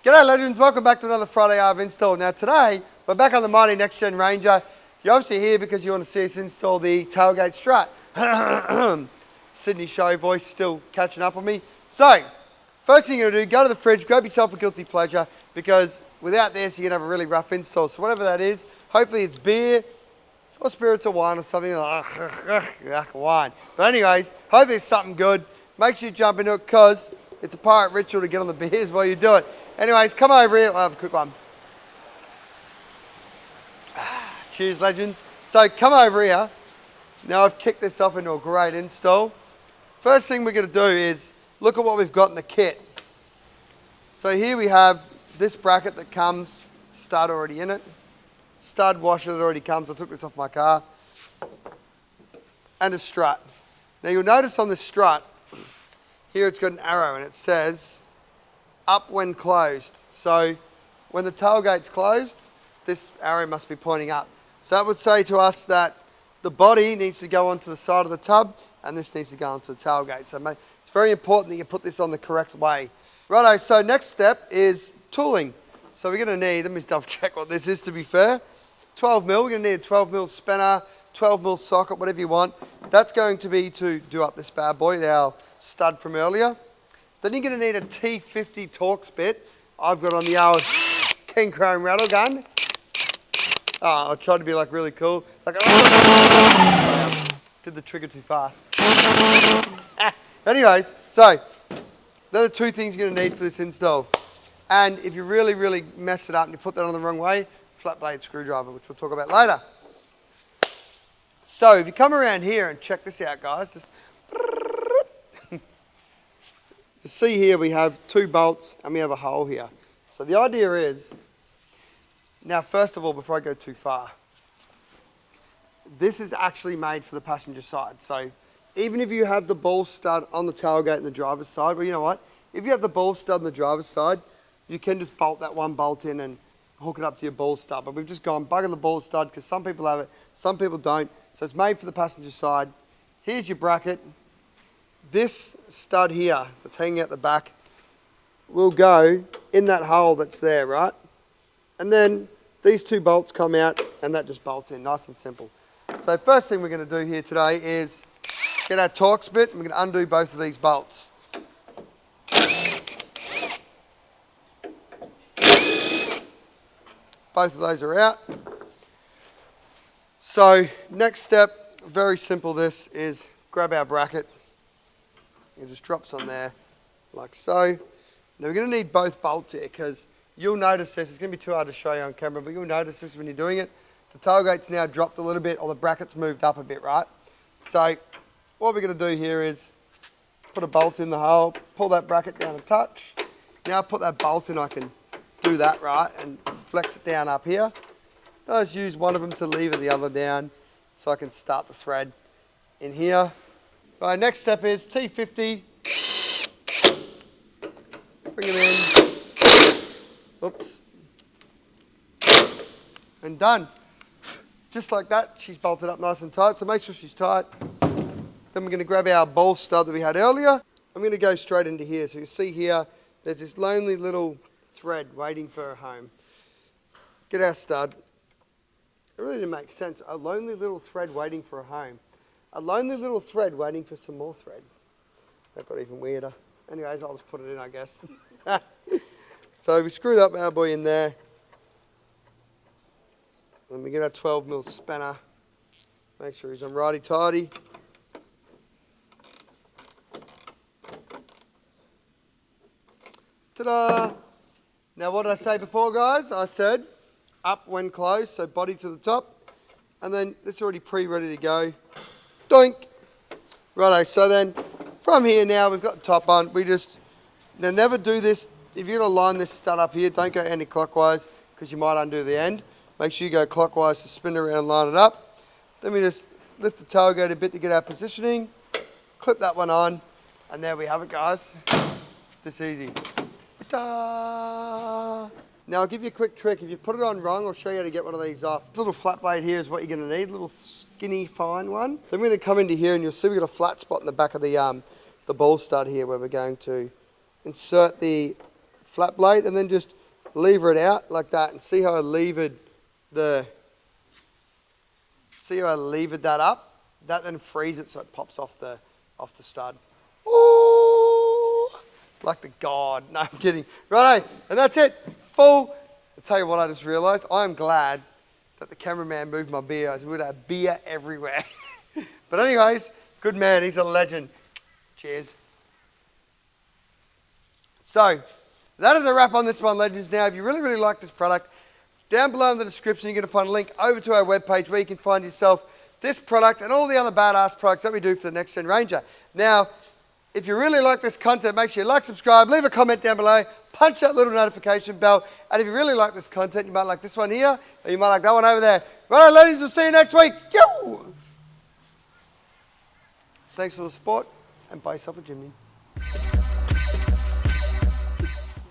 G'day legends, welcome back to another Friday RV install. Now today, we're back on the mighty next gen Ranger. You're obviously here because you want to see us install the tailgate strut. Sydney show voice still catching up on me. So, first thing you're going to do, go to the fridge, grab yourself a guilty pleasure, because without this you're going to have a really rough install. So whatever that is, hopefully it's beer, or spirits or wine or something like wine. But anyways, hopefully it's something good. Make sure you jump into it because it's a pirate ritual to get on the beers while you do it. Anyways, come over here. I'll have a quick one. Cheers, legends. So come over here. Now I've kicked this off into a great install. First thing we're going to do is look at what we've got in the kit. So here we have this bracket that comes, stud already in it. Stud washer that already comes. I took this off my car. And a strut. Now you'll notice on this strut, here it's got an arrow and it says up when closed. So when the tailgate's closed, this arrow must be pointing up. So that would say to us that the body needs to go onto the side of the tub and this needs to go onto the tailgate. So it's very important that you put this on the correct way. Righto, so next step is tooling. So we're going to need, let me double check what this is to be fair. 12 mil, we're going to need a 12 mil spanner, 12 mil socket, whatever you want. That's going to be to do up this bad boy, our stud from earlier. Then you're going to need a T50 Torx bit. I've got on the old King Chrome rattle gun. Oh, I tried to be like really cool. Like, did the trigger too fast. Anyways, so they're the two things you're going to need for this install. And if you really, really mess it up and you put that on the wrong way, flat blade screwdriver, which we'll talk about later. So if you come around here and check this out, guys, just you see here we have two bolts and we have a hole here. So the idea is, now first of all, before I go too far, this is actually made for the passenger side. So even if you have the ball stud on the tailgate and the driver's side, well, you know what? If you have the ball stud on the driver's side, you can just bolt that one bolt in and hook it up to your ball stud. But we've just gone bugging the ball stud because some people have it, some people don't. So it's made for the passenger side. Here's your bracket. This stud here that's hanging out the back will go in that hole that's there, right? And then these two bolts come out and that just bolts in, nice and simple. So first thing we're going to do here today is get our Torx bit and we're going to undo both of these bolts. Both of those are out. So next step, very simple this, is grab our bracket. It just drops on there like so. Now we're going to need both bolts here because you'll notice this. It's going to be too hard to show you on camera, but you'll notice this when you're doing it. The tailgate's now dropped a little bit or the bracket's moved up a bit, right? So what we're going to do here is put a bolt in the hole, pull that bracket down a touch. Now put that bolt in, I can do that, right, and flex it down up here. I'll just use one of them to lever the other down so I can start the thread in here. Right, next step is T50. Bring it in. Oops. And done. Just like that, she's bolted up nice and tight, so make sure she's tight. Then we're going to grab our ball stud that we had earlier. I'm going to go straight into here. So you see here, there's this lonely little thread waiting for a home. Get our stud. It really didn't make sense. A lonely little thread waiting for a home. A lonely little thread waiting for some more thread. That got even weirder. Anyways, I'll just put it in, I guess. So we screwed up our boy in there. And we get our 12 mil spanner. Make sure he's on righty-tighty. Ta-da! Now what did I say before, guys? I said up when closed, so body to the top. And then this is already pre-ready to go. Doink! Righto, so then from here now we've got the top on. Now never do this, if you're going to line this stud up here, don't go anti-clockwise because you might undo the end. Make sure you go clockwise to spin around, line it up. Then we just lift the tailgate a bit to get our positioning. Clip that one on, and there we have it, guys. This easy. Ta-da! Now I'll give you a quick trick. If you put it on wrong, I'll show you how to get one of these off. This little flat blade here is what you're going to need, a little skinny, fine one. Then we're going to come into here and you'll see we've got a flat spot in the back of the ball stud here where we're going to insert the flat blade and then just lever it out like that, and see how I levered that up? That then frees it so it pops off the stud. Ooh, like the god. No, I'm kidding. Righto, and that's it. Full. I'll tell you what I just realised. I am glad that the cameraman moved my beer. I would have beer everywhere. But anyways, good man. He's a legend. Cheers. So, that is a wrap on this one, Legends. Now, if you really, really like this product, down below in the description, you're going to find a link over to our webpage where you can find yourself this product and all the other badass products that we do for the Next Gen Ranger. Now, if you really like this content, make sure you like, subscribe, leave a comment down below, punch that little notification bell, and if you really like this content, you might like this one here, or you might like that one over there. Right, ladies, we'll see you next week. Yo! Thanks for the support, and buy yourself a Jimmy.